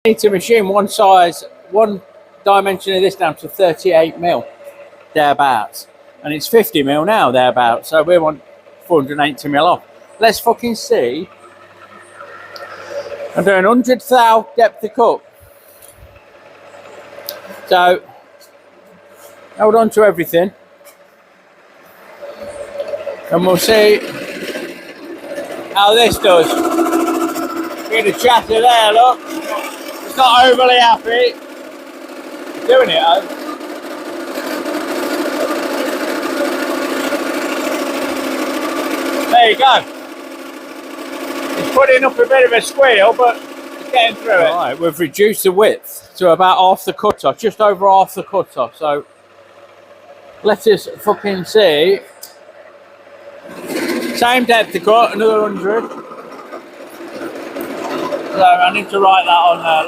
Need to machine one size, one dimension of this down to 38 mil, thereabouts. And it's 50 mil now, thereabouts. So we want 480 mil off. Let's fucking see. I'm doing 100 thou depth of cut. So, hold on to everything. And we'll see how this does. Get a chatter there, look. It's not overly happy. Doing it, though. There you go. It's putting up a bit of a squeal, but it's getting through it. Right, we've reduced the width to about half the cut-off, just over half the cut-off. So let us fucking see. Same depth of cut, another 100. So I need to write that on there.